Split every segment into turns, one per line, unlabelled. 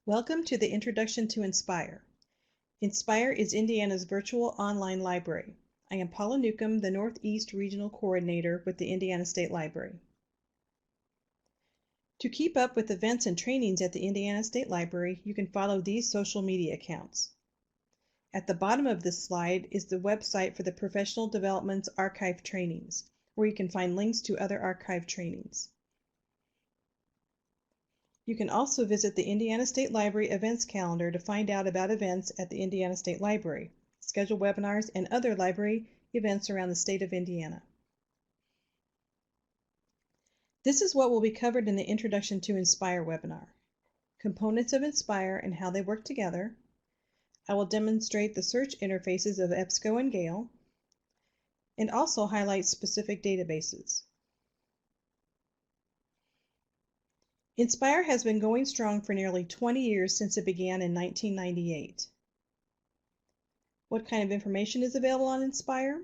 Welcome to the Introduction to Inspire. Inspire is Indiana's virtual online library. I am Paula Newcomb, the Northeast Regional Coordinator with the Indiana State Library. To keep up with events and trainings at the Indiana State Library, you can follow these social media accounts. At the bottom of this slide is the website for the Professional Development's archive trainings, where you can find links to other archive trainings. You can also visit the Indiana State Library events calendar to find out about events at the Indiana State Library, schedule webinars, and other library events around the state of Indiana. This is what will be covered in the Introduction to Inspire webinar. Components of Inspire and how they work together. I will demonstrate the search interfaces of EBSCO and Gale, and also highlight specific databases. Inspire has been going strong for nearly 20 years since it began in 1998. What kind of information is available on Inspire?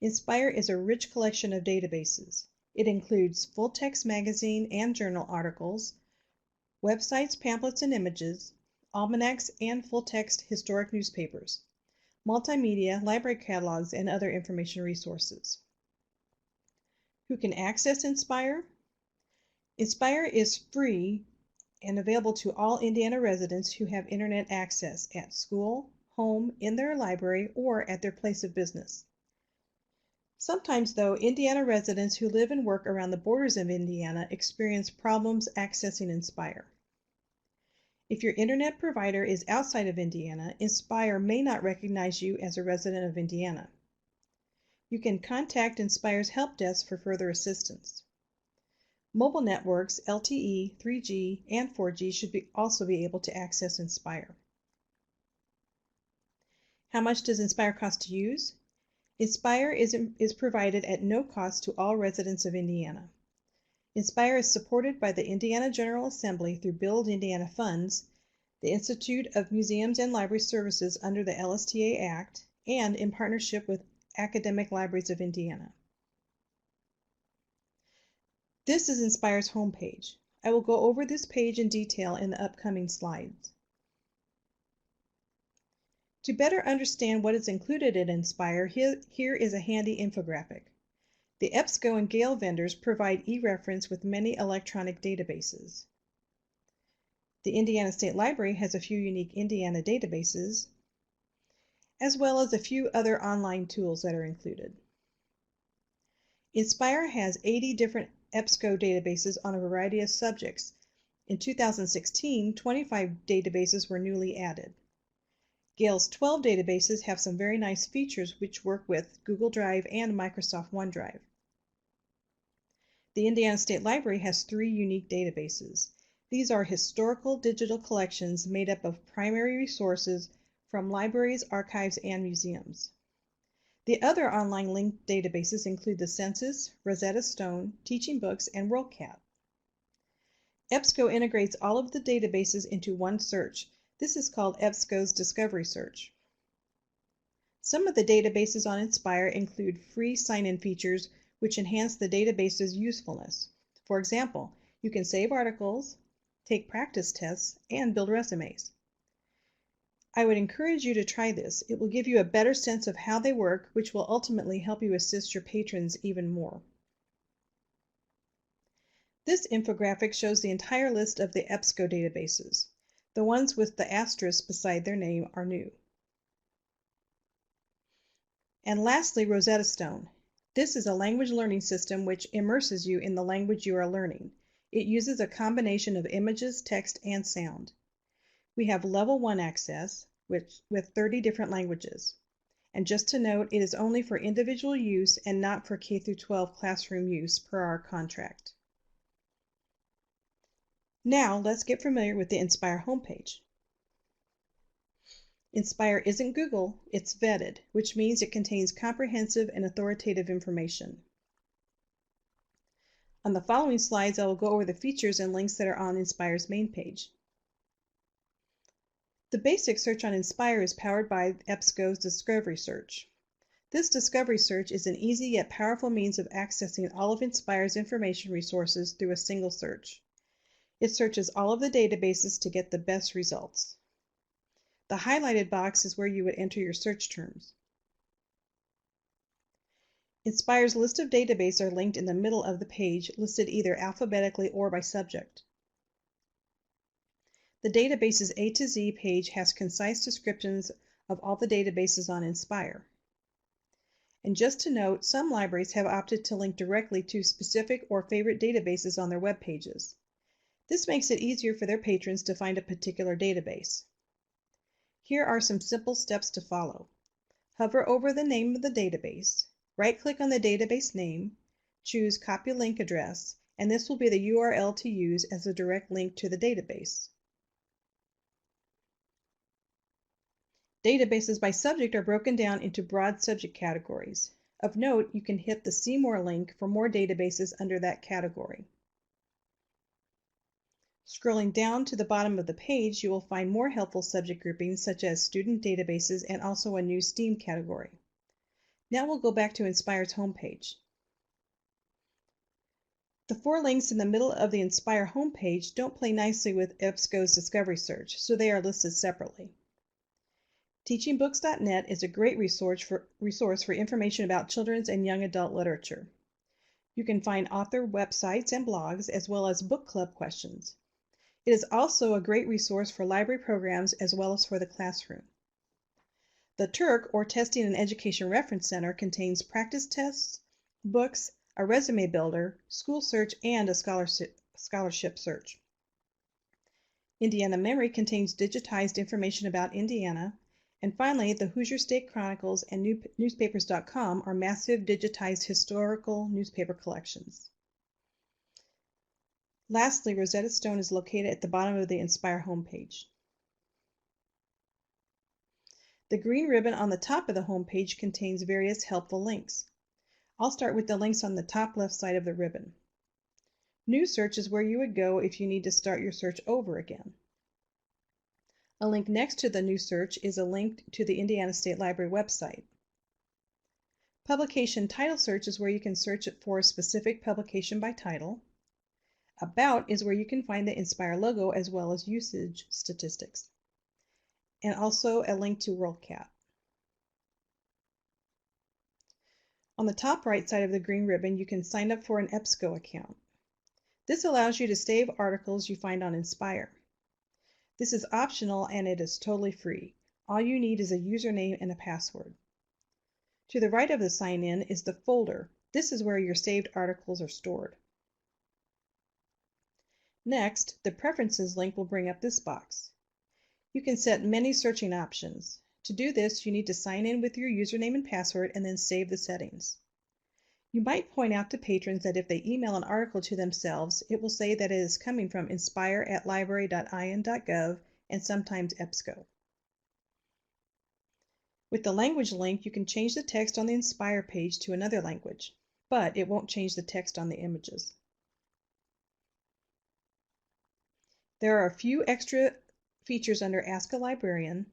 Inspire is a rich collection of databases. It includes full-text magazine and journal articles, websites, pamphlets, and images, almanacs, and full-text historic newspapers, multimedia, library catalogs, and other information resources. Who can access Inspire? Inspire is free and available to all Indiana residents who have internet access at school, home, in their library, or at their place of business. Sometimes, though, Indiana residents who live and work around the borders of Indiana experience problems accessing Inspire. If your internet provider is outside of Indiana, Inspire may not recognize you as a resident of Indiana. You can contact Inspire's help desk for further assistance. Mobile networks, LTE, 3G, and 4G should also be able to access Inspire. How much does Inspire cost to use? Inspire is provided at no cost to all residents of Indiana. Inspire is supported by the Indiana General Assembly through Build Indiana funds, the Institute of Museums and Library Services under the LSTA Act, and in partnership with Academic Libraries of Indiana. This is Inspire's homepage. I will go over this page in detail in the upcoming slides. To better understand what is included in Inspire, here is a handy infographic. The EBSCO and Gale vendors provide e-reference with many electronic databases. The Indiana State Library has a few unique Indiana databases, as well as a few other online tools that are included. Inspire has 80 different EBSCO databases on a variety of subjects. In 2016, 25 databases were newly added. Gale's 12 databases have some very nice features which work with Google Drive and Microsoft OneDrive. The Indiana State Library has 3 unique databases. These are historical digital collections made up of primary resources from libraries, archives, and museums. The other online linked databases include the Census, Rosetta Stone, Teaching Books, and WorldCat. EBSCO integrates all of the databases into one search. This is called EBSCO's Discovery Search. Some of the databases on Inspire include free sign-in features which enhance the database's usefulness. For example, you can save articles, take practice tests, and build resumes. I would encourage you to try this. It will give you a better sense of how they work, which will ultimately help you assist your patrons even more. This infographic shows the entire list of the EBSCO databases. The ones with the asterisk beside their name are new. And lastly, Rosetta Stone. This is a language learning system which immerses you in the language you are learning. It uses a combination of images, text, and sound. We have Level 1 access with 30 different languages. And just to note, it is only for individual use and not for K-12 classroom use per our contract. Now, let's get familiar with the Inspire homepage. Inspire isn't Google, it's vetted, which means it contains comprehensive and authoritative information. On the following slides, I will go over the features and links that are on Inspire's main page. The basic search on Inspire is powered by EBSCO's Discovery Search. This Discovery Search is an easy yet powerful means of accessing all of Inspire's information resources through a single search. It searches all of the databases to get the best results. The highlighted box is where you would enter your search terms. Inspire's list of databases are linked in the middle of the page, listed either alphabetically or by subject. The Databases A to Z page has concise descriptions of all the databases on Inspire. And just to note, some libraries have opted to link directly to specific or favorite databases on their web pages. This makes it easier for their patrons to find a particular database. Here are some simple steps to follow. Hover over the name of the database, right-click on the database name, choose Copy Link Address, and this will be the URL to use as a direct link to the database. Databases by subject are broken down into broad subject categories. Of note, you can hit the See More link for more databases under that category. Scrolling down to the bottom of the page, you will find more helpful subject groupings such as student databases and also a new STEAM category. Now we'll go back to Inspire's homepage. The 4 links in the middle of the Inspire homepage don't play nicely with EBSCO's Discovery Search, so they are listed separately. TeachingBooks.net is a great resource for information about children's and young adult literature. You can find author websites and blogs as well as book club questions. It is also a great resource for library programs as well as for the classroom. The TERC, or Testing and Education Reference Center, contains practice tests, books, a resume builder, school search, and a scholarship search. Indiana Memory contains digitized information about Indiana. And finally, the Hoosier State Chronicles and newspapers.com are massive digitized historical newspaper collections. Lastly, Rosetta Stone is located at the bottom of the Inspire homepage. The green ribbon on the top of the homepage contains various helpful links. I'll start with the links on the top left side of the ribbon. New Search is where you would go if you need to start your search over again. A link next to the New Search is a link to the Indiana State Library website. Publication Title Search is where you can search for a specific publication by title. About is where you can find the Inspire logo as well as usage statistics. And also a link to WorldCat. On the top right side of the green ribbon, you can sign up for an EBSCO account. This allows you to save articles you find on Inspire. This is optional and it is totally free. All you need is a username and a password. To the right of the sign in is the folder. This is where your saved articles are stored. Next, the Preferences link will bring up this box. You can set many searching options. To do this, you need to sign in with your username and password and then save the settings. You might point out to patrons that if they email an article to themselves, it will say that it is coming from inspire@library.in.gov and sometimes EBSCO. With the language link, you can change the text on the Inspire page to another language, but it won't change the text on the images. There are a few extra features under Ask a Librarian.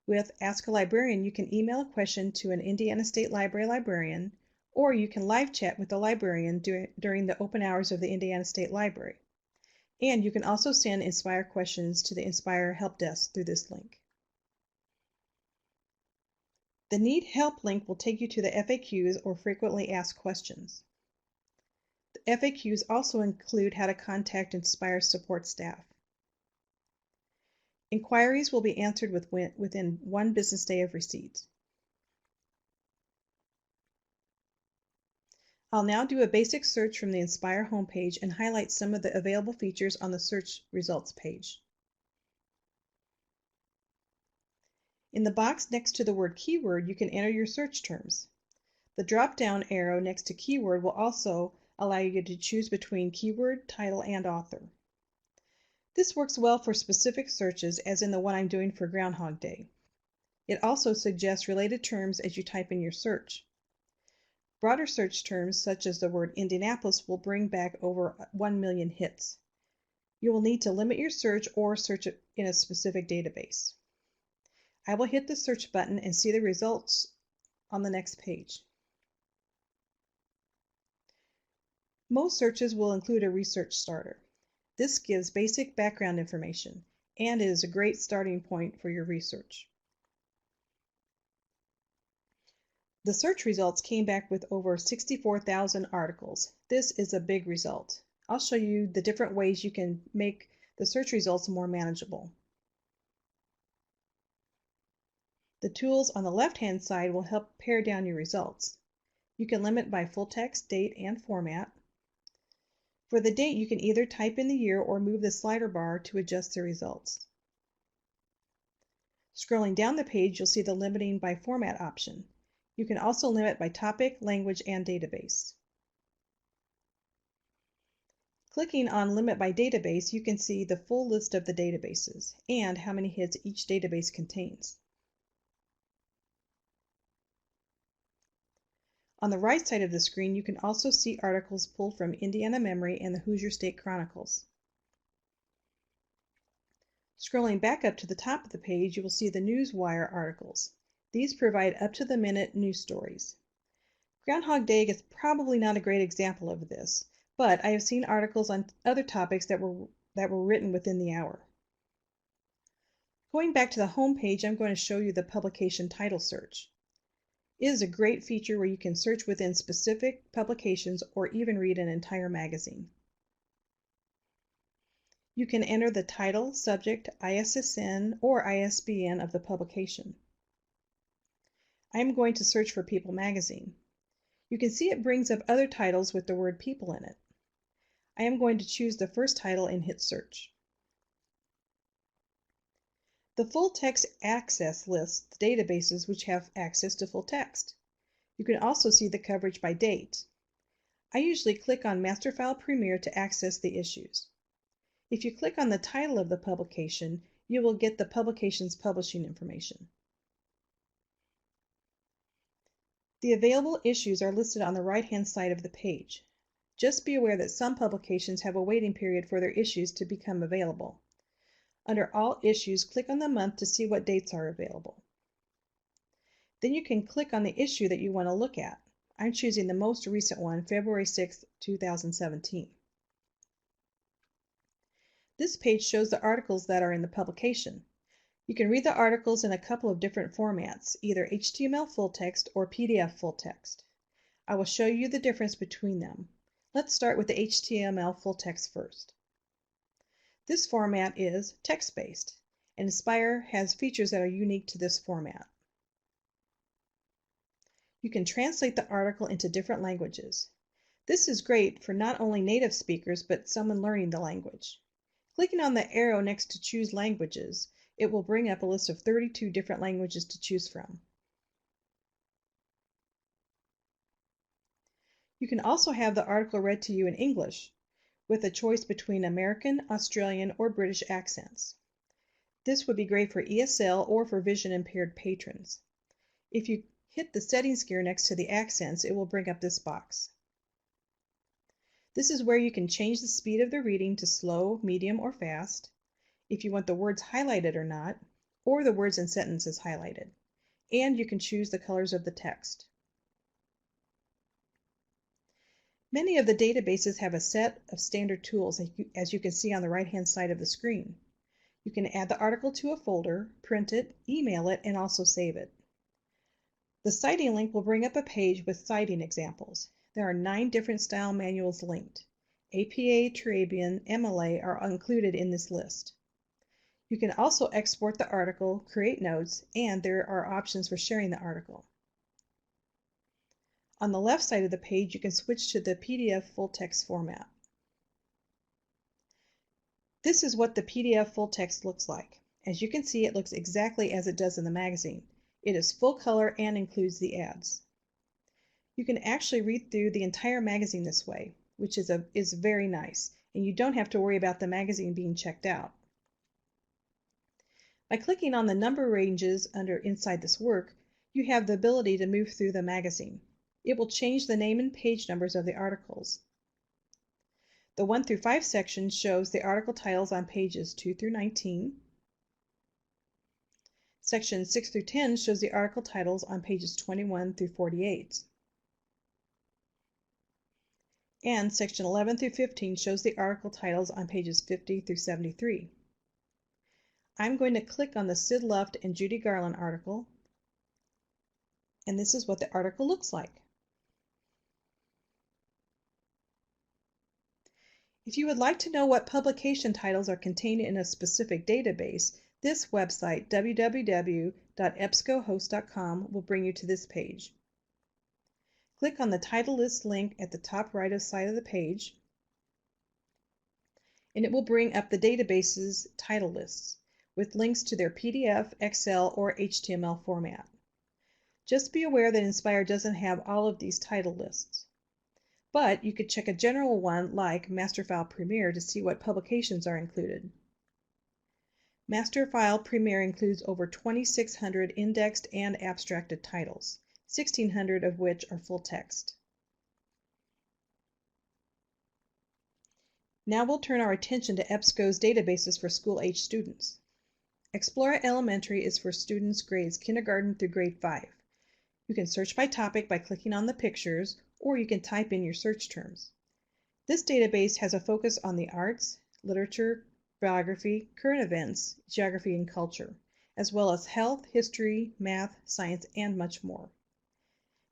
With Ask a Librarian, you can email a question to an Indiana State Library librarian, or you can live chat with the librarian during the open hours of the Indiana State Library. And you can also send Inspire questions to the Inspire Help Desk through this link. The Need Help link will take you to the FAQs, or Frequently Asked Questions. The FAQs also include how to contact Inspire support staff. Inquiries will be answered within 1 business day of receipt. I'll now do a basic search from the Inspire homepage and highlight some of the available features on the search results page. In the box next to the word keyword, you can enter your search terms. The drop-down arrow next to keyword will also allow you to choose between keyword, title, and author. This works well for specific searches, as in the one I'm doing for Groundhog Day. It also suggests related terms as you type in your search. Broader search terms, such as the word Indianapolis, will bring back over 1 million hits. You will need to limit your search or search it in a specific database. I will hit the search button and see the results on the next page. Most searches will include a research starter. This gives basic background information, and it is a great starting point for your research. The search results came back with over 64,000 articles. This is a big result. I'll show you the different ways you can make the search results more manageable. The tools on the left-hand side will help pare down your results. You can limit by full text, date, and format. For the date, you can either type in the year or move the slider bar to adjust the results. Scrolling down the page, you'll see the limiting by format option. You can also limit by topic, language, and database. Clicking on Limit by Database, you can see the full list of the databases and how many hits each database contains. On the right side of the screen, you can also see articles pulled from Indiana Memory and the Hoosier State Chronicles. Scrolling back up to the top of the page, you will see the Newswire articles. These provide up-to-the-minute news stories. Groundhog Day is probably not a great example of this, but I have seen articles on other topics that were written within the hour. Going back to the home page, I'm going to show you the publication title search. It is a great feature where you can search within specific publications or even read an entire magazine. You can enter the title, subject, ISSN, or ISBN of the publication. I am going to search for People magazine. You can see it brings up other titles with the word people in it. I am going to choose the first title and hit search. The full text access lists the databases which have access to full text. You can also see the coverage by date. I usually click on Master File Premier to access the issues. If you click on the title of the publication, you will get the publication's publishing information. The available issues are listed on the right-hand side of the page. Just be aware that some publications have a waiting period for their issues to become available. Under All Issues, click on the month to see what dates are available. Then you can click on the issue that you want to look at. I'm choosing the most recent one, February 6, 2017. This page shows the articles that are in the publication. You can read the articles in a couple of different formats, either HTML full text or PDF full text. I will show you the difference between them. Let's start with the HTML full text first. This format is text-based, and Inspire has features that are unique to this format. You can translate the article into different languages. This is great for not only native speakers, but someone learning the language. Clicking on the arrow next to Choose Languages, it will bring up a list of 32 different languages to choose from. You can also have the article read to you in English, with a choice between American, Australian, or British accents. This would be great for ESL or for vision-impaired patrons. If you hit the settings gear next to the accents, it will bring up this box. This is where you can change the speed of the reading to slow, medium, or fast, if you want the words highlighted or not, or the words and sentences highlighted. And you can choose the colors of the text. Many of the databases have a set of standard tools, as you can see on the right-hand side of the screen. You can add the article to a folder, print it, email it, and also save it. The citing link will bring up a page with citing examples. There are 9 different style manuals linked. APA, Turabian, MLA are included in this list. You can also export the article, create notes, and there are options for sharing the article. On the left side of the page, you can switch to the PDF full text format. This is what the PDF full text looks like. As you can see, it looks exactly as it does in the magazine. It is full color and includes the ads. You can actually read through the entire magazine this way, which is very nice, and you don't have to worry about the magazine being checked out. By clicking on the number ranges inside this work, you have the ability to move through the magazine. It will change the name and page numbers of the articles. The 1 through 5 section shows the article titles on pages 2 through 19. Section 6 through 10 shows the article titles on pages 21 through 48. and section 11 through 15 shows the article titles on pages 50 through 73. I'm going to click on the Sid Luft and Judy Garland article, and this is what the article looks like. If you would like to know what publication titles are contained in a specific database, this website, www.ebscohost.com, will bring you to this page. Click on the title list link at the top right side of the page, and it will bring up the database's title lists with links to their PDF, Excel, or HTML format. Just be aware that Inspire doesn't have all of these title lists, but you could check a general one like Master File Premier to see what publications are included. Master File Premier includes over 2,600 indexed and abstracted titles, 1,600 of which are full text. Now we'll turn our attention to EBSCO's databases for school-age students. EXPLORA Elementary is for students grades kindergarten through grade 5. You can search by topic by clicking on the pictures, or you can type in your search terms. This database has a focus on the arts, literature, biography, current events, geography, and culture, as well as health, history, math, science, and much more.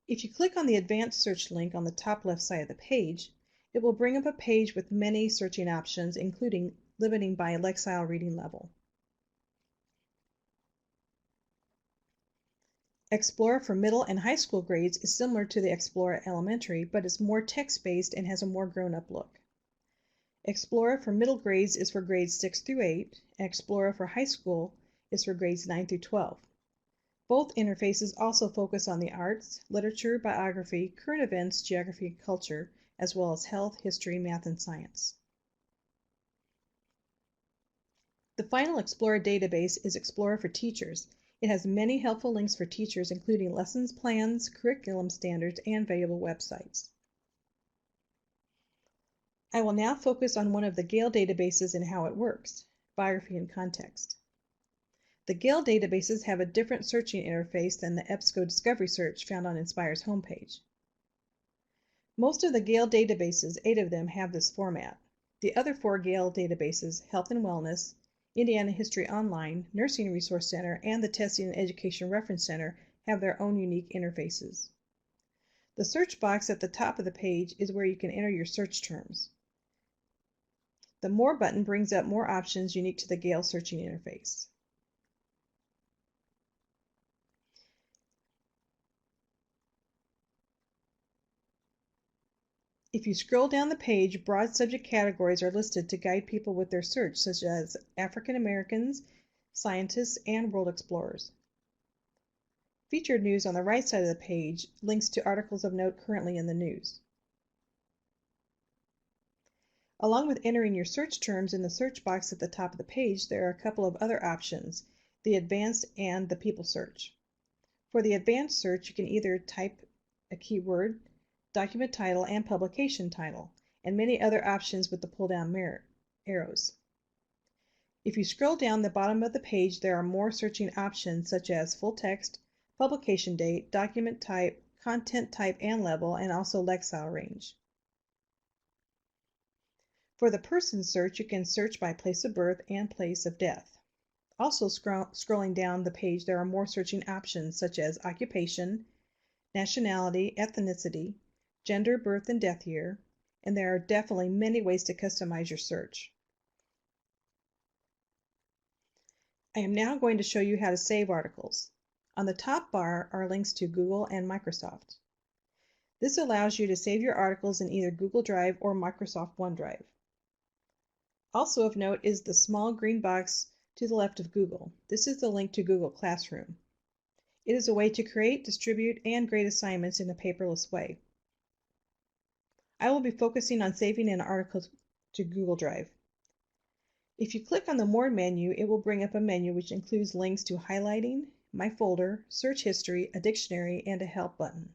If you click on the advanced search link on the top left side of the page, it will bring up a page with many searching options, including limiting by Lexile reading level. EXPLORA for middle and high school grades is similar to the EXPLORA Elementary, but is more text-based and has a more grown-up look. EXPLORA for middle grades is for grades 6 through 8, and EXPLORA for high school is for grades 9 through 12. Both interfaces also focus on the arts, literature, biography, current events, geography, and culture, as well as health, history, math, and science. The final EXPLORA database is EXPLORA for teachers. It has many helpful links for teachers, including lessons plans, curriculum standards, and valuable websites. I will now focus on one of the Gale databases and how it works, biography and context. The Gale databases have a different searching interface than the EBSCO Discovery Search found on Inspire's homepage. Most of the Gale databases, 8 of them, have this format. The other 4 Gale databases, Health and Wellness, Indiana History Online, Nursing Resource Center, and the Testing and Education Reference Center, have their own unique interfaces. The search box at the top of the page is where you can enter your search terms. The More button brings up more options unique to the Gale searching interface. If you scroll down the page, broad subject categories are listed to guide people with their search, such as African Americans, scientists, and world explorers. Featured news on the right side of the page links to articles of note currently in the news. Along with entering your search terms in the search box at the top of the page, there are a couple of other options, the advanced and the people search. For the advanced search, you can either type a keyword, document title, and publication title, and many other options with the pull-down arrows. If you scroll down the bottom of the page, there are more searching options such as full text, publication date, document type, content type and level, and also Lexile range. For the person search, you can search by place of birth and place of death. Also scrolling down the page, there are more searching options such as occupation, nationality, ethnicity, gender, birth, and death year, and there are definitely many ways to customize your search. I am now going to show you how to save articles. On the top bar are links to Google and Microsoft. This allows you to save your articles in either Google Drive or Microsoft OneDrive. Also of note is the small green box to the left of Google. This is the link to Google Classroom. It is a way to create, distribute, and grade assignments in a paperless way. I will be focusing on saving an article to Google Drive. If you click on the More menu, it will bring up a menu which includes links to highlighting, My Folder, Search History, a dictionary, and a Help button.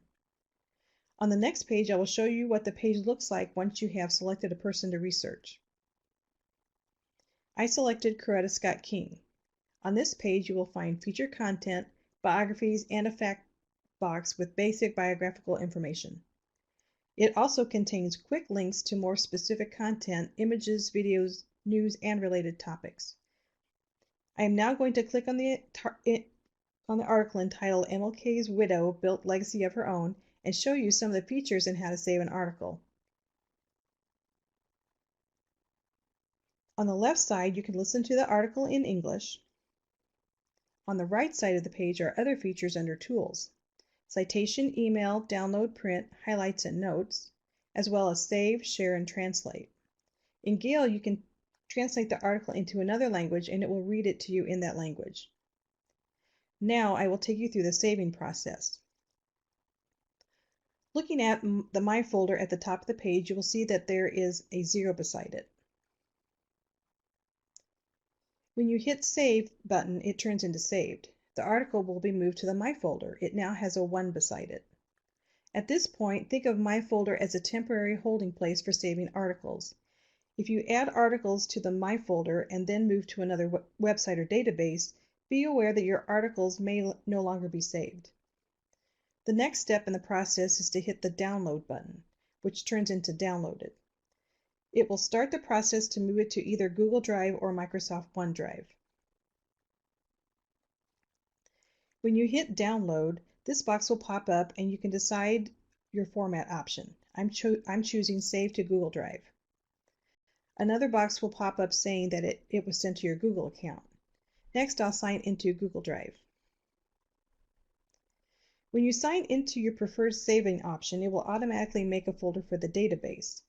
On the next page, I will show you what the page looks like once you have selected a person to research. I selected Coretta Scott King. On this page, you will find featured content, biographies, and a fact box with basic biographical information. It also contains quick links to more specific content, images, videos, news, and related topics. I am now going to click on the article entitled MLK's Widow Built Legacy of Her Own and show you some of the features and how to save an article. On the left side, you can listen to the article in English. On the right side of the page are other features under Tools: citation, email, download, print, highlights, and notes, as well as save, share, and translate. In Gale, you can translate the article into another language and it will read it to you in that language. Now I will take you through the saving process. Looking at the My folder at the top of the page, you will see that there is a 0 beside it. When you hit Save button, it turns into saved. The article will be moved to the My folder. It now has a 1 beside it. At this point, think of My folder as a temporary holding place for saving articles. If you add articles to the My folder and then move to another website or database, be aware that your articles may no longer be saved. The next step in the process is to hit the Download button, which turns into Downloaded. It will start the process to move it to either Google Drive or Microsoft OneDrive. When you hit Download, this box will pop up and you can decide your format option. I'm choosing Save to Google Drive. Another box will pop up saying that it was sent to your Google account. Next, I'll sign into Google Drive. When you sign into your preferred saving option, it will automatically make a folder for the database.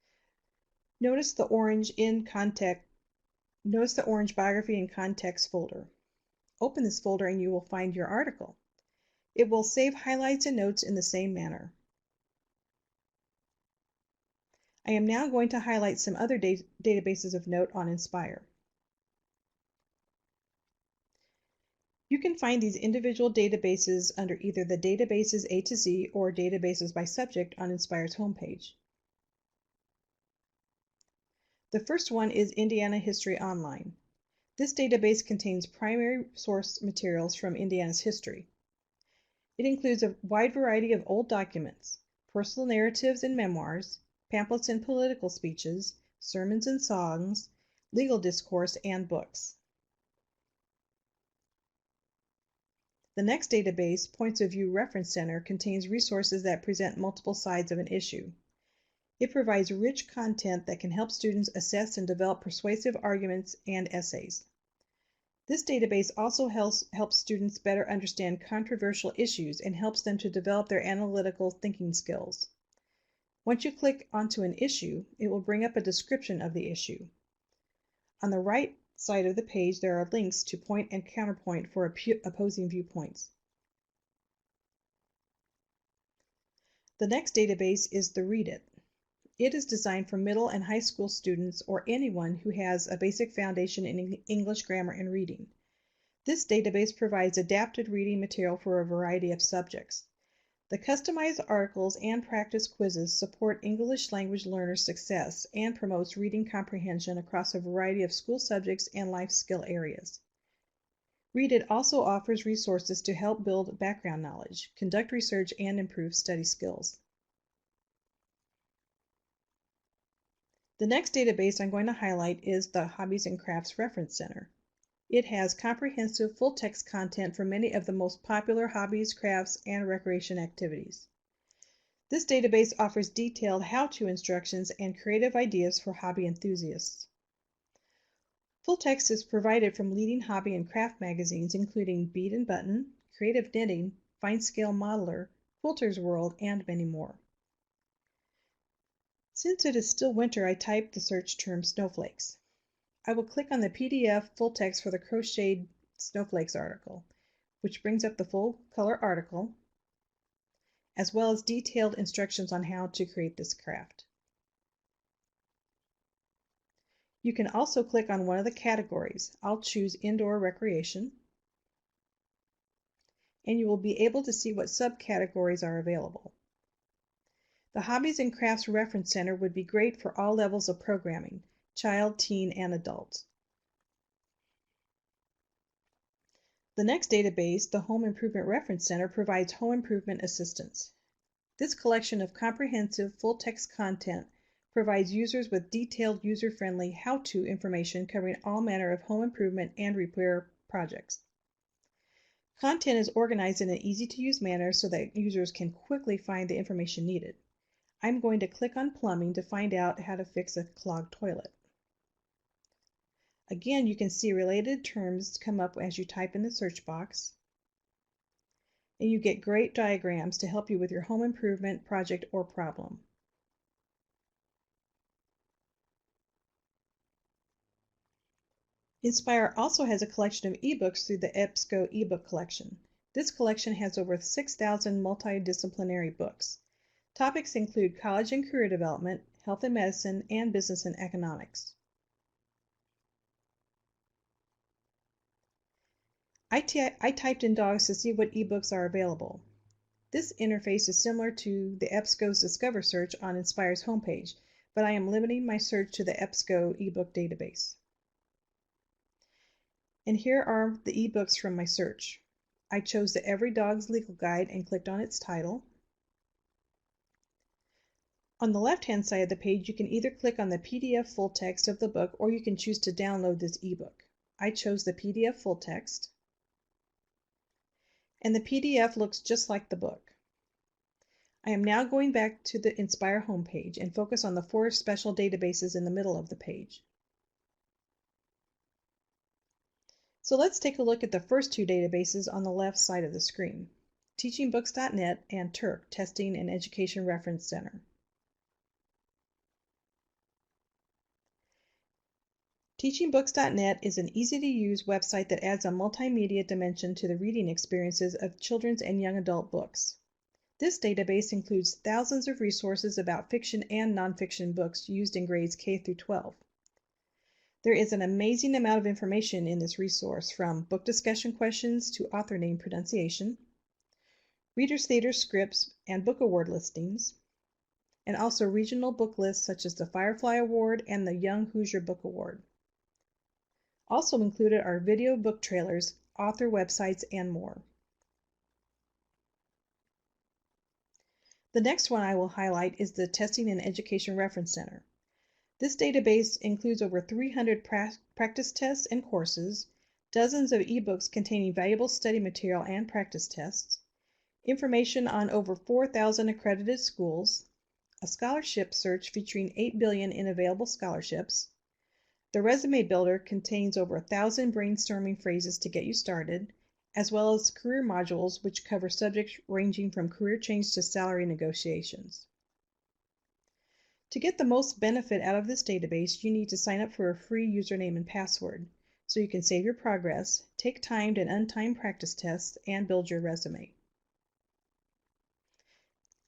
Notice the orange biography and context folder. Open this folder and you will find your article. It will save highlights and notes in the same manner. I am now going to highlight some other databases of note on Inspire. You can find these individual databases under either the Databases A to Z or Databases by Subject on Inspire's homepage. The first one is Indiana History Online. This database contains primary source materials from Indiana's history. It includes a wide variety of old documents, personal narratives and memoirs, pamphlets and political speeches, sermons and songs, legal discourse, and books. The next database, Points of View Reference Center, contains resources that present multiple sides of an issue. It provides rich content that can help students assess and develop persuasive arguments and essays. This database also helps students better understand controversial issues and helps them to develop their analytical thinking skills. Once you click onto an issue, it will bring up a description of the issue. On the right side of the page, there are links to point and counterpoint for opposing viewpoints. The next database is the Read It. It is designed for middle and high school students or anyone who has a basic foundation in English grammar and reading. This database provides adapted reading material for a variety of subjects. The customized articles and practice quizzes support English language learners' success and promotes reading comprehension across a variety of school subjects and life skill areas. Read It also offers resources to help build background knowledge, conduct research, and improve study skills. The next database I'm going to highlight is the Hobbies and Crafts Reference Center. It has comprehensive full-text content for many of the most popular hobbies, crafts, and recreation activities. This database offers detailed how-to instructions and creative ideas for hobby enthusiasts. Full text is provided from leading hobby and craft magazines including Bead and Button, Creative Knitting, Fine Scale Modeler, Quilter's World, and many more. Since it is still winter, I typed the search term snowflakes. I will click on the PDF full text for the Crocheted Snowflakes article, which brings up the full color article, as well as detailed instructions on how to create this craft. You can also click on one of the categories. I'll choose Indoor Recreation, and you will be able to see what subcategories are available. The Hobbies and Crafts Reference Center would be great for all levels of programming, child, teen, and adult. The next database, the Home Improvement Reference Center, provides home improvement assistance. This collection of comprehensive full-text content provides users with detailed, user-friendly how-to information covering all manner of home improvement and repair projects. Content is organized in an easy-to-use manner so that users can quickly find the information needed. I'm going to click on plumbing to find out how to fix a clogged toilet. Again, you can see related terms come up as you type in the search box, and you get great diagrams to help you with your home improvement project or problem. Inspire also has a collection of ebooks through the EBSCO ebook collection. This collection has over 6,000 multidisciplinary books. Topics include college and career development, health and medicine, and business and economics. I typed in dogs to see what ebooks are available. This interface is similar to the EBSCO's Discover search on Inspire's homepage, but I am limiting my search to the EBSCO ebook database. And here are the ebooks from my search. I chose the Every Dog's Legal Guide and clicked on its title. On the left-hand side of the page, you can either click on the PDF full text of the book or you can choose to download this ebook. I chose the PDF full text, and the PDF looks just like the book. I am now going back to the Inspire homepage and focus on the 4 special databases in the middle of the page. So let's take a look at the first 2 databases on the left side of the screen, teachingbooks.net and TERC, Testing and Education Reference Center. Teachingbooks.net is an easy-to-use website that adds a multimedia dimension to the reading experiences of children's and young adult books. This database includes thousands of resources about fiction and nonfiction books used in grades K through 12. There is an amazing amount of information in this resource, from book discussion questions to author name pronunciation, Reader's Theater scripts and book award listings, and also regional book lists such as the Firefly Award and the Young Hoosier Book Award. Also included are video book trailers, author websites, and more. The next one I will highlight is the Testing and Education Reference Center. This database includes over 300 practice tests and courses, dozens of ebooks containing valuable study material and practice tests, information on over 4,000 accredited schools, a scholarship search featuring 8 billion in available scholarships. The Resume Builder contains over 1,000 brainstorming phrases to get you started, as well as career modules which cover subjects ranging from career change to salary negotiations. To get the most benefit out of this database, you need to sign up for a free username and password, so you can save your progress, take timed and untimed practice tests, and build your resume.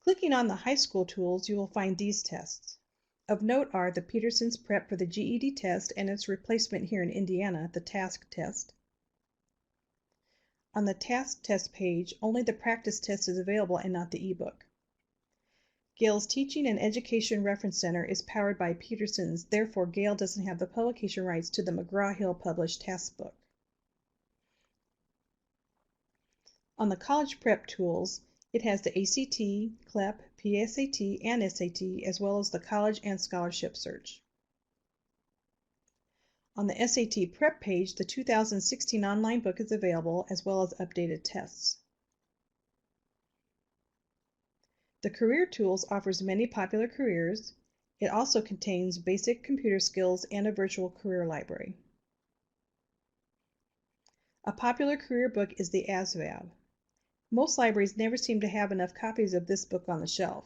Clicking on the high school tools, you will find these tests. Of note are the Peterson's Prep for the GED test and its replacement here in Indiana, the TASC test. On the TASC test page, only the practice test is available and not the ebook. Gale's Teaching and Education Reference Center is powered by Peterson's, therefore Gale doesn't have the publication rights to the McGraw-Hill published TASC book. On the College Prep tools, it has the ACT, CLEP, PSAT, and SAT, as well as the College and Scholarship Search. On the SAT Prep page, the 2016 online book is available, as well as updated tests. The Career Tools offers many popular careers. It also contains basic computer skills and a virtual career library. A popular career book is the ASVAB. Most libraries never seem to have enough copies of this book on the shelf.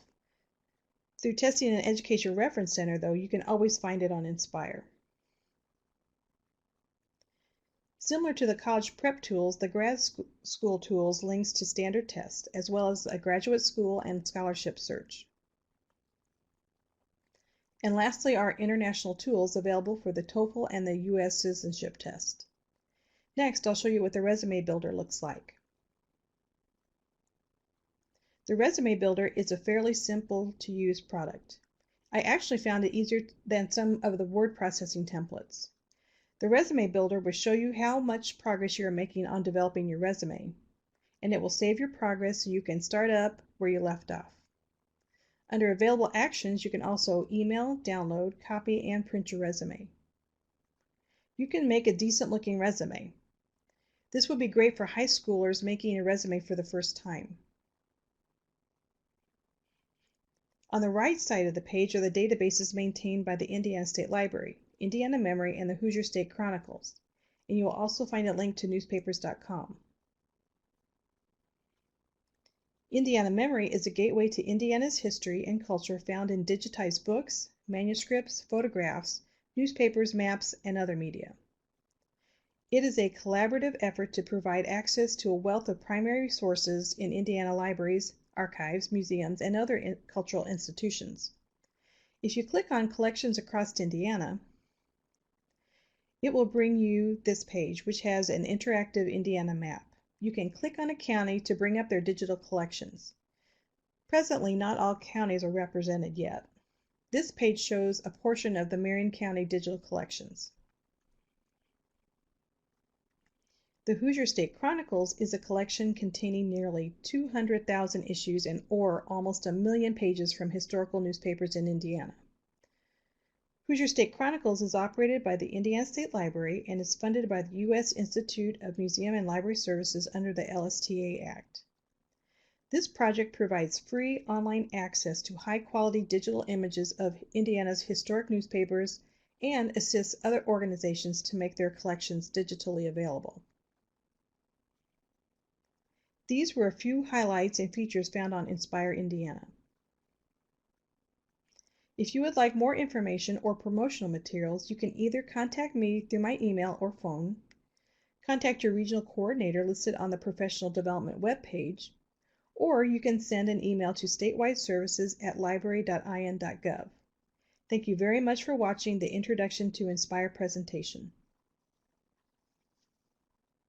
Through Testing and Education Reference Center, though, you can always find it on Inspire. Similar to the College Prep tools, the Grad School tools links to standard tests, as well as a graduate school and scholarship search. And lastly are international tools available for the TOEFL and the U.S. citizenship test. Next, I'll show you what the Resume Builder looks like. The Resume Builder is a fairly simple to use product. I actually found it easier than some of the word processing templates. The Resume Builder will show you how much progress you are making on developing your resume, and it will save your progress so you can start up where you left off. Under available actions, you can also email, download, copy, and print your resume. You can make a decent looking resume. This would be great for high schoolers making a resume for the first time. On the right side of the page are the databases maintained by the Indiana State Library, Indiana Memory, and the Hoosier State Chronicles, and you will also find a link to newspapers.com. Indiana Memory is a gateway to Indiana's history and culture found in digitized books, manuscripts, photographs, newspapers, maps, and other media. It is a collaborative effort to provide access to a wealth of primary sources in Indiana libraries, archives, museums, and other cultural institutions. If you click on Collections Across Indiana, it will bring you this page, which has an interactive Indiana map. You can click on a county to bring up their digital collections. Presently, not all counties are represented yet. This page shows a portion of the Marion County digital collections. The Hoosier State Chronicles is a collection containing nearly 200,000 issues or almost 1 million pages from historical newspapers in Indiana. Hoosier State Chronicles is operated by the Indiana State Library and is funded by the U.S. Institute of Museum and Library Services under the LSTA Act. This project provides free online access to high-quality digital images of Indiana's historic newspapers and assists other organizations to make their collections digitally available. These were a few highlights and features found on Inspire Indiana. If you would like more information or promotional materials, you can either contact me through my email or phone, contact your regional coordinator listed on the Professional Development webpage, or you can send an email to statewide-services@library.in.gov. Thank you very much for watching the Introduction to Inspire presentation.